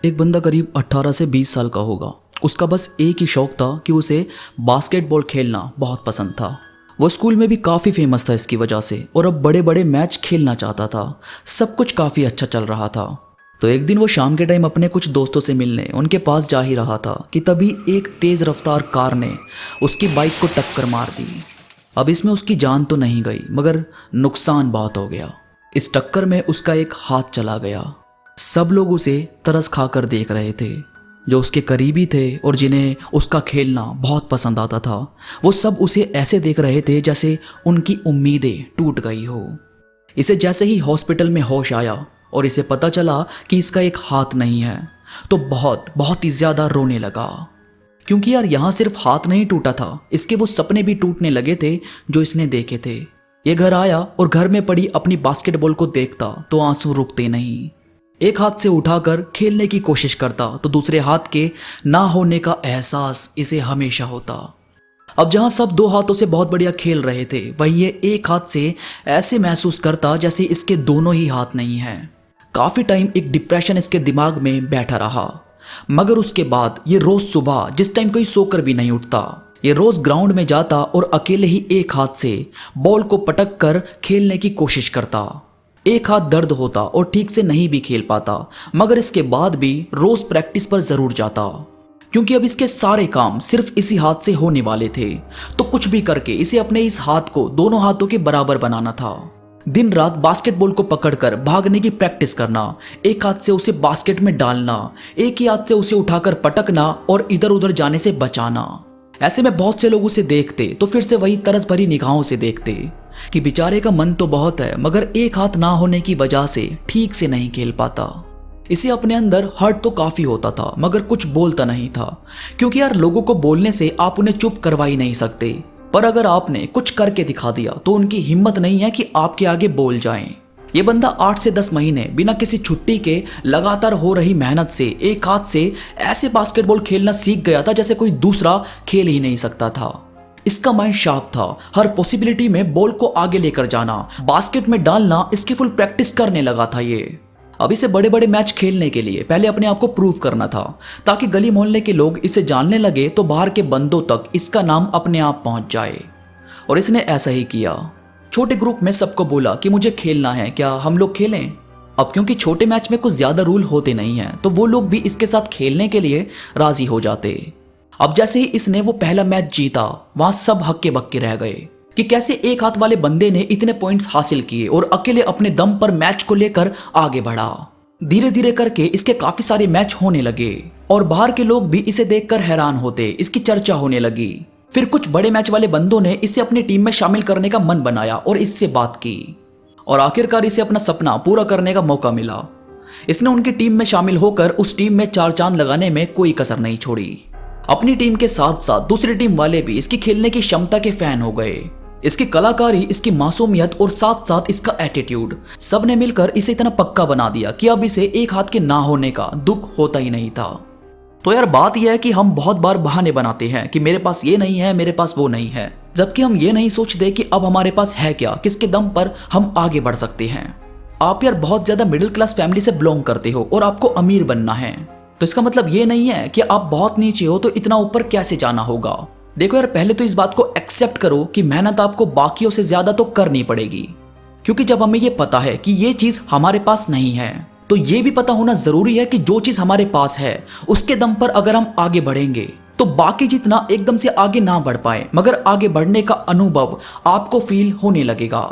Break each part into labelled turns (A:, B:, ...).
A: एक बंदा करीब 18 से 20 साल का होगा। उसका बस एक ही शौक था कि उसे बास्केटबॉल खेलना बहुत पसंद था। वो स्कूल में भी काफ़ी फेमस था इसकी वजह से और अब बड़े बड़े मैच खेलना चाहता था। सब कुछ काफ़ी अच्छा चल रहा था। तो एक दिन वो शाम के टाइम अपने कुछ दोस्तों से मिलने उनके पास जा ही रहा था कि तभी एक तेज़ रफ्तार कार ने उसकी बाइक को टक्कर मार दी। अब इसमें उसकी जान तो नहीं गई मगर नुकसान बहुत हो गया। इस टक्कर में उसका एक हाथ चला गया। सब लोग उसे तरस खाकर देख रहे थे। जो उसके करीबी थे और जिन्हें उसका खेलना बहुत पसंद आता था, वो सब उसे ऐसे देख रहे थे जैसे उनकी उम्मीदें टूट गई हो। इसे जैसे ही हॉस्पिटल में होश आया और इसे पता चला कि इसका एक हाथ नहीं है, तो बहुत ही ज़्यादा रोने लगा। क्योंकि यार यहाँ सिर्फ हाथ नहीं टूटा था, इसके वो सपने भी टूटने लगे थे जो इसने देखे थे। ये घर आया और घर में पड़ी अपनी बास्केटबॉल को देखता तो आंसू रुकते नहीं। एक हाथ से उठाकर खेलने की कोशिश करता तो दूसरे हाथ के ना होने का एहसास इसे हमेशा होता। अब जहां सब दो हाथों से बहुत बढ़िया खेल रहे थे, वहीं ये एक हाथ से ऐसे महसूस करता जैसे इसके दोनों ही हाथ नहीं हैं। काफी टाइम एक डिप्रेशन इसके दिमाग में बैठा रहा। मगर उसके बाद ये रोज सुबह जिस टाइम कोई सोकर भी नहीं उठता, ये रोज ग्राउंड में जाता और अकेले ही एक हाथ से बॉल को पटक कर खेलने की कोशिश करता। एक हाथ दर्द होता और ठीक से नहीं भी खेल पाता, मगर इसके बाद भी रोज प्रैक्टिस पर जरूर जाता। क्योंकि अब इसके सारे काम सिर्फ इसी हाथ से होने वाले थे, तो कुछ भी करके इसे अपने इस हाथ को दोनों हाथों के बराबर बनाना था। दिन रात बास्केटबॉल को पकड़कर भागने की प्रैक्टिस करना, एक हाथ से उसे बास्केट में डालना, एक ही हाथ से उसे उठाकर पटकना और इधर उधर जाने से बचाना। ऐसे में बहुत से लोग उसे देखते तो फिर से वही तरस भरी निगाहों से देखते कि बेचारे का मन तो बहुत है मगर एक हाथ ना होने की वजह से ठीक से नहीं खेल पाता। इसे अपने अंदर हर्ट तो काफी होता था मगर कुछ बोलता नहीं था, क्योंकि यार लोगों को बोलने से आप उन्हें चुप करवा ही नहीं सकते। पर अगर आपने कुछ करके दिखा दिया तो उनकी हिम्मत नहीं है कि आपके आगे बोल जाएं। ये बंदा 8 से 10 महीने बिना किसी छुट्टी के लगातार हो रही मेहनत से एक हाथ से ऐसे बास्केटबॉल खेलना सीख गया था जैसे कोई दूसरा खेल ही नहीं सकता था। इसका माइंड शार्प था। हर पॉसिबिलिटी में बॉल को आगे लेकर जाना, बास्केट में डालना, इसकी फुल प्रैक्टिस करने लगा था ये। अब इसे बड़े बड़े मैच खेलने के लिए पहले अपने आप को प्रूव करना था, ताकि गली मोहल्ले के लोग इसे जानने लगे तो बाहर के बंदों तक इसका नाम अपने आप पहुंच जाए। और इसने ऐसा ही किया। छोटे ग्रुप में सबको बोला कि मुझे खेलना है, क्या हम लोग खेलें। अब क्योंकि छोटे मैच में कुछ ज्यादा रूल होते नहीं हैं, तो वो लोग भी इसके साथ खेलने के लिए राजी हो जाते। अब जैसे ही इसने वो पहला मैच जीता, वहां सब हक्के बक्के रह गए कि कैसे एक हाथ वाले बंदे ने इतने पॉइंट्स हासिल किए और अकेले अपने दम पर मैच को लेकर आगे बढ़ा। धीरे धीरे करके इसके काफी सारे मैच होने लगे और बाहर के लोग भी इसे देखकर हैरान होते, इसकी चर्चा होने लगी। फिर कुछ बड़े मैच वाले बंदों ने इसे अपनी टीम में शामिल करने का मन बनाया और इससे बात की और आखिरकार इसे अपना सपना पूरा करने का मौका मिला। इसने उनकी टीम में शामिल होकर उस टीम में 4 चांद लगाने में कोई कसर नहीं छोड़ी। अपनी टीम के साथ साथ दूसरी टीम वाले भी इसकी खेलने की क्षमता के फैन हो गए। इसकी कलाकारी, इसकी मासूमियत और साथ साथ इसका एटीट्यूड, सब ने मिलकर इसे इतना पक्का बना दिया कि अब इसे एक हाथ के ना होने का दुख होता ही नहीं था। तो यार बात यह है कि हम बहुत बार बहाने बनाते हैं कि मेरे पास ये नहीं है, मेरे पास वो नहीं है, जबकि हम ये नहीं सोचते कि अब हमारे पास है क्या, किसके दम पर हम आगे बढ़ सकते हैं। आप यार बहुत ज्यादा मिडिल क्लास फैमिली से बिलोंग करते हो और आपको अमीर बनना है, तो इसका मतलब ये नहीं है कि आप बहुत नीचे हो तो इतना ऊपर कैसे जाना होगा। देखो यार, पहले तो इस बात को एक्सेप्ट करो कि मेहनत आपको बाकियों से ज्यादा तो करनी पड़ेगी। क्योंकि जब हमें ये पता है कि ये चीज हमारे पास नहीं है, तो ये भी पता होना जरूरी है कि जो चीज हमारे पास है उसके दम पर अगर हम आगे बढ़ेंगे तो बाकी जितना एकदम से आगे ना बढ़ पाए, मगर आगे बढ़ने का अनुभव आपको फील होने लगेगा।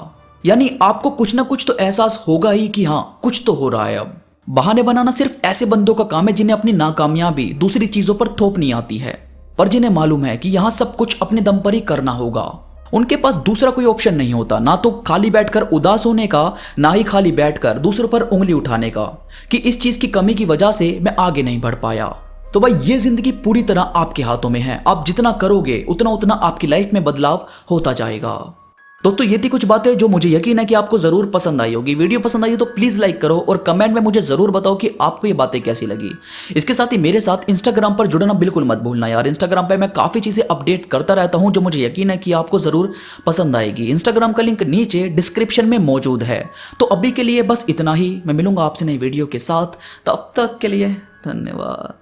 A: यानी आपको कुछ ना कुछ तो एहसास होगा ही कि हाँ कुछ तो हो रहा है। अब बहाने बनाना सिर्फ ऐसे बंदों का काम है जिन्हें अपनी नाकामयाबी दूसरी चीजों पर थोपनी आती है, पर जिन्हें मालूम है कि यहाँ सब कुछ अपने दम पर ही करना होगा। उनके पास दूसरा कोई ऑप्शन नहीं होता, ना तो खाली बैठकर उदास होने का, ना ही खाली बैठकर दूसरों पर उंगली उठाने का कि इस चीज की कमी की वजह से मैं आगे नहीं बढ़ पाया। तो भाई ये जिंदगी पूरी तरह आपके हाथों में है। आप जितना करोगे उतना उतना आपकी लाइफ में बदलाव होता जाएगा। दोस्तों ये थी कुछ बातें जो मुझे यकीन है कि आपको जरूर पसंद आई होगी। वीडियो पसंद आई तो प्लीज लाइक करो और कमेंट में मुझे जरूर बताओ कि आपको ये बातें कैसी लगी। इसके साथ ही मेरे साथ इंस्टाग्राम पर जुड़ना बिल्कुल मत भूलना यार। इंस्टाग्राम पे मैं काफी चीजें अपडेट करता रहता हूं जो मुझे यकीन है कि आपको जरूर पसंद आएगी। इंस्टाग्राम का लिंक नीचे डिस्क्रिप्शन में मौजूद है। तो अभी के लिए बस इतना ही। मैं मिलूंगा आपसे नई वीडियो के साथ, तब तक के लिए धन्यवाद।